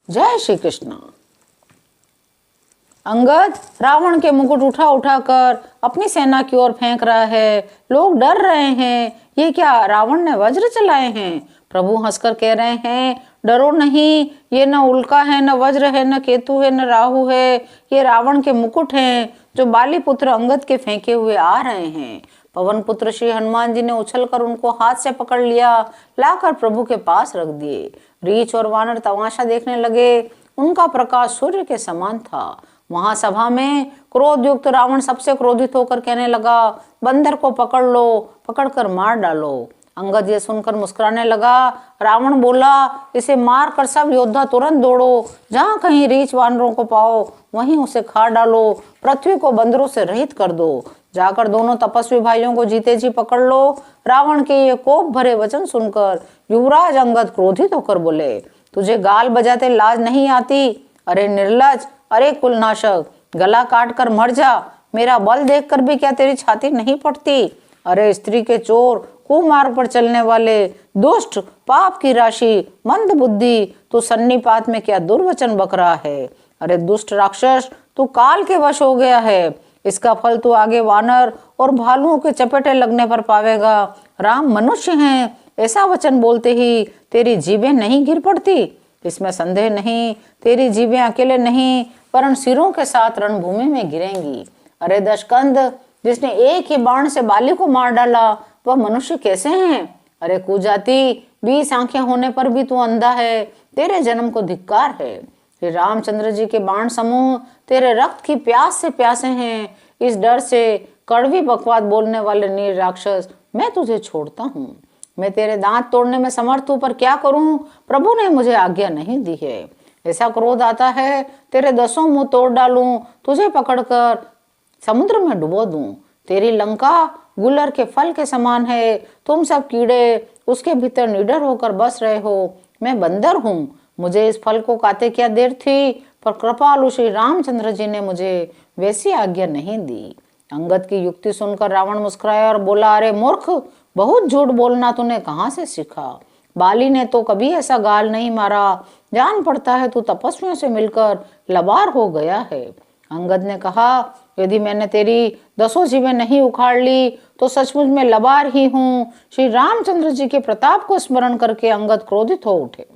जय श्री कृष्ण। अंगद रावण के मुकुट उठा उठा कर अपनी सेना की ओर फेंक रहा है। लोग डर रहे हैं, ये क्या रावण ने वज्र चलाए हैं। प्रभु हंसकर कह रहे हैं, डरो नहीं, ये न उल्का है, न वज्र है, न केतु है, न राहु है, ये रावण के मुकुट हैं जो बाली पुत्र अंगद के फेंके हुए आ रहे हैं। पवन पुत्र श्री हनुमान जी ने उछलकर उनको हाथ से पकड़ लिया, लाकर प्रभु के पास रख दिए। रीछ और वानर तमाशा देखने लगे। उनका प्रकाश सूर्य के समान था। वहां सभा में क्रोध युक्त रावण सबसे क्रोधित होकर कहने लगा, बंदर को पकड़ लो, पकड़कर मार डालो। अंगद ये सुनकर मुस्कुराने लगा। रावण बोला, इसे मार कर सब योद्धा तुरंत दौड़ो, जहां कहीं रीछ वानरों को पाओ वहीं उसे खा डालो, पृथ्वी को बंदरों से रहित कर दो। जाकर दोनों तपस्वी भाइयों को जीते जी पकड़ लो। रावण के ये कोप भरे वचन सुनकर युवराज अंगद क्रोधित होकर बोले, तुझे गाल बजाते लाज नहीं आती? अरे निर्लज, अरे कुलनाशक, गला काट कर मर जा। मेरा बल देखकर भी क्या तेरी छाती नहीं फटती? अरे स्त्री के चोर, कुमार्ग पर चलने वाले, दुष्ट, पाप की राशि, मंद बुद्धि, तू सन्नीपात में क्या दुर्वचन बक रहा है? अरे दुष्ट राक्षस, तू काल के वश हो गया है। इसका फल तू आगे वानर और भालुओं के चपेटे लगने पर पावेगा। राम मनुष्य हैं, ऐसा वचन बोलते ही तेरी जीभें नहीं गिर पड़ती? इसमें संदेह नहीं, तेरी जीभें अकेले नहीं वरन सिरों के साथ रणभूमि में गिरेंगी। अरे दशकंद, जिसने एक ही बाण से बाली को मार डाला, वह मनुष्य कैसे हैं? अरे कुजाति, 20 आंखें होने पर भी तू अंधा है, तेरे जन्म को धिक्कार है। श्री रामचंद्र जी के बाण समूह तेरे रक्त की प्यास से प्यासे हैं। इस डर से कड़वी बकवाद बोलने वाले नीर राक्षस, मैं तुझे छोड़ता हूँ। मैं तेरे दांत तोड़ने में समर्थ हूँ, पर क्या करूं, प्रभु ने मुझे आज्ञा नहीं दी है। ऐसा क्रोध आता है, तेरे 10 मुंह तोड़ डालूं, तुझे पकड़कर समुद्र में डुबो दूं। तेरी लंका गुलर के फल के समान है, तुम सब कीड़े उसके भीतर निडर होकर बस रहे हो। मैं बंदर हूँ, मुझे इस फल को काटे क्या देर थी, पर कृपालु श्री रामचंद्र जी ने मुझे वैसी आज्ञा नहीं दी। अंगद की युक्ति सुनकर रावण मुस्कुराया और बोला, अरे मूर्ख, बहुत झूठ बोलना तूने कहाँ से सीखा? बाली ने तो कभी ऐसा गाल नहीं मारा। जान पड़ता है तू तपस्वियों से मिलकर लबार हो गया है। अंगद ने कहा, यदि मैंने तेरी 10 जीभें नहीं उखाड़ ली तो सचमुच में लबार ही हूँ। श्री रामचंद्र जी के प्रताप को स्मरण करके अंगद क्रोधित हो उठे।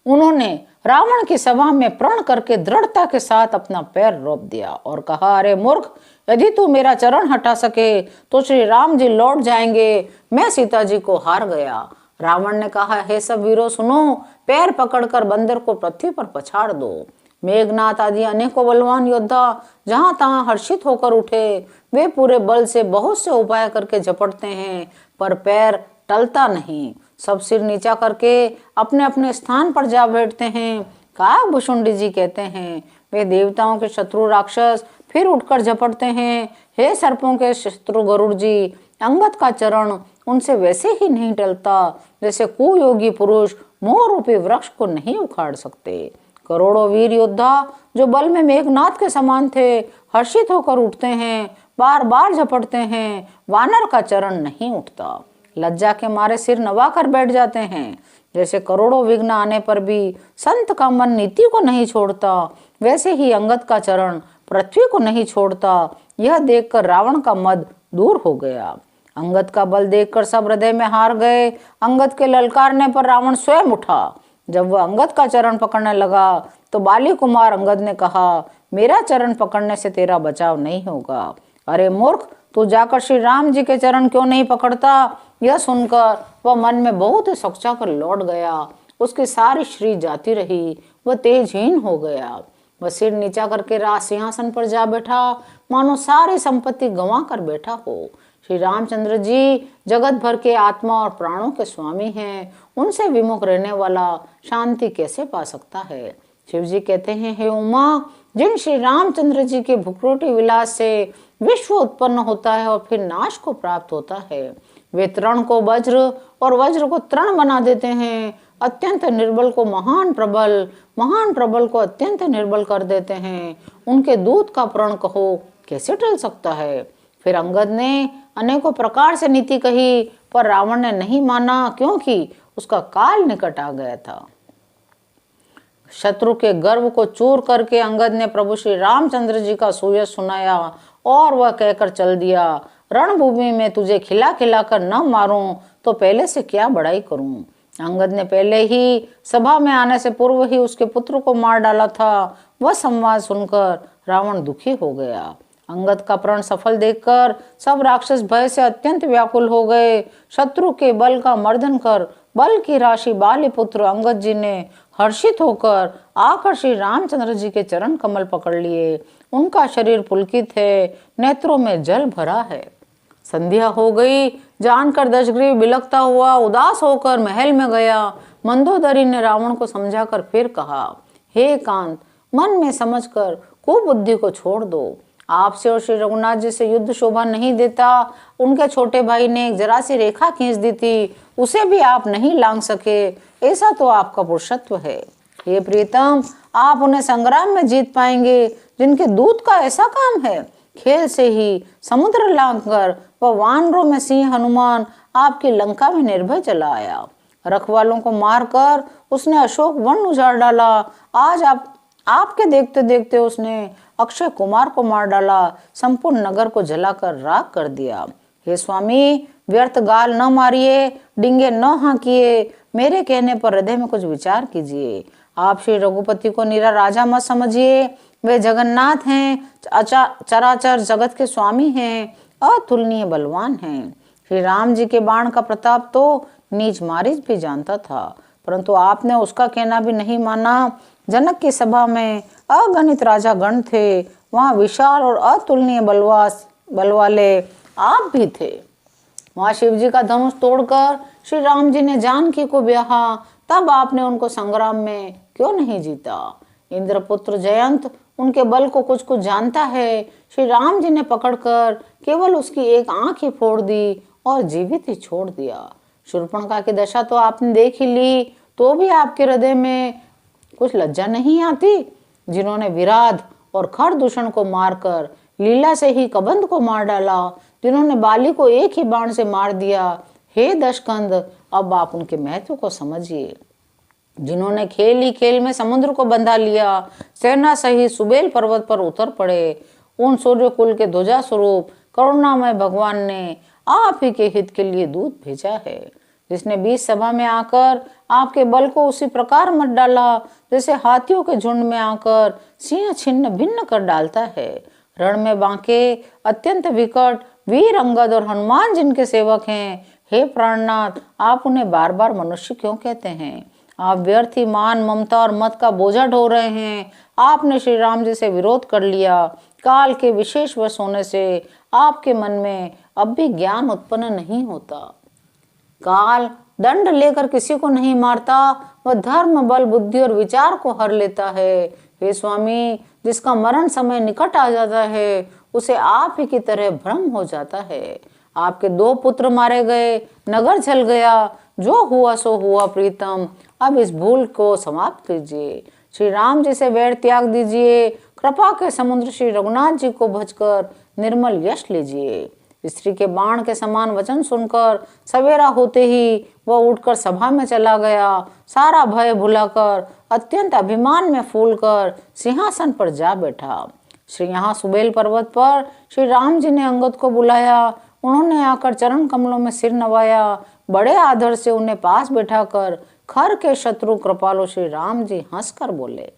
उन्होंने रावण की सभा में प्रण करके दृढ़ता के साथ अपना पैर रोप दिया और कहा, अरे मूर्ख, यदि तू मेरा चरण हटा सके तो श्री राम जी लौट जाएंगे। मैं सीता जी को हार गया। रावण ने कहा, हे सब वीरों सुनो, पैर पकड़कर बंदर को पृथ्वी पर पछाड़ दो। मेघनाथ आदि अनेकों बलवान योद्धा जहां तहां हर्षित होकर उठे। वे पूरे बल से बहुत से उपाय करके झपटते हैं, पर पैर टलता नहीं। सब सिर नीचा करके अपने अपने स्थान पर जा बैठते हैं। काकभुशुंडी जी कहते हैं, वे देवताओं के शत्रु राक्षस फिर उठकर झपटते हैं। हे सर्पों के शत्रु गरुड़ जी, अंगद का चरण उनसे वैसे ही नहीं टलता जैसे कुयोगी पुरुष मोह रूपी वृक्ष को नहीं उखाड़ सकते। करोड़ों वीर योद्धा जो बल में मेघनाथ के समान थे, हर्षित होकर उठते हैं, बार बार झपटते हैं। वानर का चरण नहीं उठता, लज्जा के मारे सिर नवा कर बैठ जाते हैं। जैसे करोड़ों विघ्न आने पर भी संत का मन नीति को नहीं छोड़ता, वैसे ही अंगद का चरण पृथ्वी को नहीं छोड़ता। यह देखकर रावण का मद दूर हो गया। अंगद का बल देखकर सब हृदय में हार गए। अंगद के ललकारने पर रावण स्वयं उठा। जब वह अंगद का चरण पकड़ने लगा तो बाली कुमार अंगद ने कहा, मेरा चरण पकड़ने से तेरा बचाव नहीं होगा। अरे मूर्ख, तू जाकर श्री राम जी के चरण क्यों नहीं पकड़ता? यह सुनकर वह मन में बहुत ही सोचा कर लौट गया। उसकी सारी श्री जाती रही, वह तेजहीन हो गया। वह सिर नीचा करके राज सिंहासन पर जा बैठा, मानो सारी संपत्ति गंवा कर बैठा हो। श्री रामचंद्र जी जगत भर के आत्मा और प्राणों के स्वामी हैं। उनसे विमुख रहने वाला शांति कैसे पा सकता है? शिव जी कहते हैं, हे उमा, जिन श्री रामचंद्र जी के भुखरोटी विलास से विश्व उत्पन्न होता है और फिर नाश को प्राप्त होता है, वे तृण को वज्र और वज्र को तृण बना देते हैं। अत्यंत निर्बल को महान प्रबल को अत्यंत निर्बल कर देते हैं। उनके दूत का प्रण कहो कैसे टल सकता है? फिर अंगद ने अनेकों प्रकार से नीति कही, पर रावण ने नहीं माना, क्योंकि उसका काल निकट आ गया था। शत्रु के गर्व को चूर करके अंगद ने प्रभु श्री रामचंद्र जी का सुयश सुनाया और वह कहकर चल दिया, रणभूमि में तुझे खिला खिला कर न मारूं तो पहले से क्या बड़ाई करूं। अंगद ने पहले ही सभा में आने से पूर्व ही उसके पुत्र को मार डाला था। वह संवाद सुनकर रावण दुखी हो गया। अंगद का प्रण सफल देखकर सब राक्षस भय से अत्यंत व्याकुल हो गए। शत्रु के बल का मर्दन कर बल की राशि बाली पुत्र अंगद जी ने हर्षित होकर आकर श्री रामचंद्र जी के चरण कमल पकड़ लिए। उनका शरीर पुलकित है, नेत्रों में जल भरा है। संध्या हो गई जानकर दशग्रीव बिलखता हुआ उदास होकर महल में गया। मंदोदरी ने रावण को समझाकर फिर कहा, हे कांत, मन में समझकर कुबुद्धि को छोड़ दो। आपसे और श्री रघुनाथ जी से युद्ध शोभा नहीं देता। उनके छोटे भाई ने एक जरा सी रेखा खींच दी थी, उसे भी आप नहीं लांघ सके। ऐसा तो आपका पुरुषत्व है। हे प्रीतम, आप उन्हें संग्राम में जीत पाएंगे जिनके दूत का ऐसा काम है। खेल से ही समुद्र लांघकर वह वानरों में सिंह हनुमान आपकी लंका में निर्भय चला आया। रखवालों को मारकर उसने अशोक वन उजाड़ डाला। आज आपके देखते देखते उसने अक्षय कुमार को मार डाला, संपूर्ण नगर को जलाकर राख कर दिया। हे स्वामी, व्यर्थ गाल न मारिए, डिंगे न हाँकिए, मेरे कहने पर हृदय में कुछ विचार कीजिए। आप श्री रघुपति को निरा राजा मत समझिए। वे जगन्नाथ हैं, चराचर जगत के स्वामी हैं, अतुलनीय बलवान हैं। श्री राम जी के बाण का प्रताप तो नीच मारीच भी जानता था, परंतु आपने उसका कहना भी नहीं माना। जनक की सभा में अगणित राजा गण थे, वहां विशाल और अतुलनीय बल वाले आप भी थे। वहां शिव जी का धनुष तोड़कर श्री राम जी ने जानकी को ब्याहा, तब आपने उनको संग्राम में क्यों नहीं जीता। इंद्रपुत्र जयंत उनके बल को कुछ कुछ जानता है। श्री राम जी ने पकड़कर केवल उसकी एक आंख ही फोड़ दी और जीवित ही छोड़ दिया। शूर्पणखा की दशा तो आपने देख ही ली, तो भी आपके हृदय में कुछ लज्जा नहीं आती। जिन्होंने विराध और खरदूषण को मारकर लीला से ही कबंध को मार डाला, जिन्होंने बाली को एक ही बाण से मार दिया। हे दशकंद, अब आप उनके महत्व को समझिए। जिन्होंने खेल ही खेल में समुद्र को बंधा लिया, सेना सहित सुबेल पर्वत पर उतर पड़े, उन सूर्यकुल के ध्वजा स्वरूप करुणामय भगवान ने आप ही के हित के लिए दूत भेजा है। जिसने बीच सभा में आकर आपके बल को उसी प्रकार मत डाला जैसे हाथियों के झुंड में आकर सिंह छिन्न भिन्न कर डालता है। रण में बांके अत्यंत विकट वीर अंगद और हनुमान जिनके सेवक हैं, हे प्राणनाथ, आप उन्हें बार बार मनुष्य क्यों कहते हैं। आप व्यर्थ ही मान, ममता और मत का बोझा ढो रहे हैं। आपने श्री राम जी से विरोध कर लिया। काल के विशेष वश होने से आपके मन में अब भी ज्ञान उत्पन्न नहीं होता। काल दंड लेकर किसी को नहीं मारता, वह धर्म, बल, बुद्धि और विचार को हर लेता है। हे स्वामी, जिसका मरण समय निकट आ जाता है उसे आप ही की तरह भ्रम हो जाता है। आपके 2 पुत्र मारे गए, नगर जल गया, जो हुआ सो हुआ प्रीतम, अब इस भूल को समाप्त कीजिए। श्री राम जी से वैर त्याग दीजिए। कृपा के समुद्र श्री रघुनाथ जी को भजकर निर्मल यश लीजिए। स्त्री के बाण के समान वचन सुनकर सवेरा होते ही वह उठकर सभा में चला गया। सारा भय भुलाकर अत्यंत अभिमान में फूलकर सिंहासन पर जा बैठा। यहाँ सुबेल पर्वत पर श्री राम जी ने अंगद को बुलाया। उन्होंने आकर चरण कमलों में सिर नवाया। बड़े आदर से उन्हें पास बैठाकर खर के शत्रु कृपालु श्री राम जी हंसकर बोले,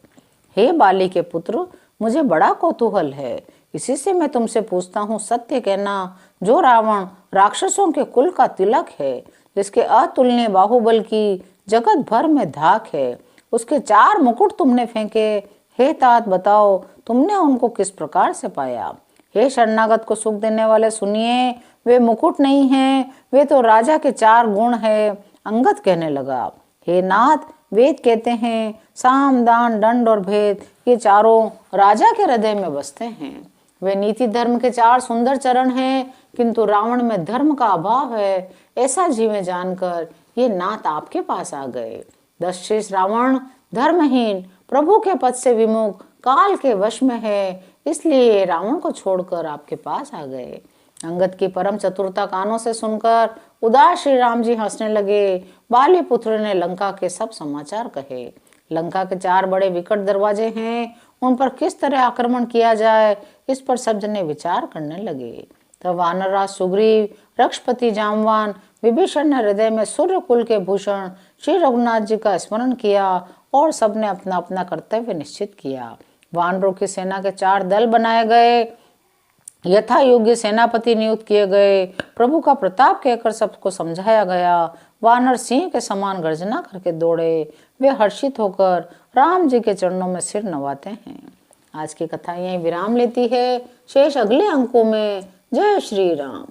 हे बाली के पुत्र, मुझे बड़ा कौतूहल है, इसी से मैं तुमसे पूछता हूँ। सत्य कहना, जो रावण राक्षसों के कुल का तिलक है, जिसके अतुलनीय बाहुबल की जगत भर में धाक है, उसके 4 मुकुट तुमने फेंके। हे तात, बताओ तुमने उनको किस प्रकार से पाया। हे शरणागत को सुख देने वाले, सुनिए, वे मुकुट नहीं हैं, वे तो राजा के 4 गुण है। अंगद कहने लगा, हे नाथ, वेद कहते हैं साम, दान, दंड और भेद, ये चारों राजा के हृदय में बसते हैं। वे नीति धर्म के 4 सुंदर चरण हैं, किंतु रावण में धर्म का अभाव है। ऐसा जीवे जानकर ये नाथ आपके पास आ गए। दशशीष रावण धर्महीन, प्रभु के पद से विमुख, काल के वश में है, इसलिए रावण को छोड़कर आपके पास आ गए। अंगद की परम चतुरता कानों से सुनकर उदास श्री राम जी हंसने लगे। बाली पुत्र ने लंका के सब समाचार कहे। लंका के 4 बड़े विकट दरवाजे हैं, उन पर किस तरह आक्रमण किया जाए, इस पर सब जने विचार करने लगे। तब वानरराज सुग्रीव, रक्षपति जामवान, विभीषण ने हृदय में सूर्य कुल के भूषण श्री रघुनाथ जी का स्मरण किया और सबने अपना अपना कर्तव्य निश्चित किया। वानरों की सेना के 4 दल बनाए गए, यथा योग्य सेनापति नियुक्त किए गए। प्रभु का प्रताप कहकर सबको समझाया गया। वानर सिंह के समान गर्जना करके दौड़े। वे हर्षित होकर राम जी के चरणों में सिर नवाते हैं। आज की कथा यहीं विराम लेती है। शेष अगले अंकों में। जय श्री राम।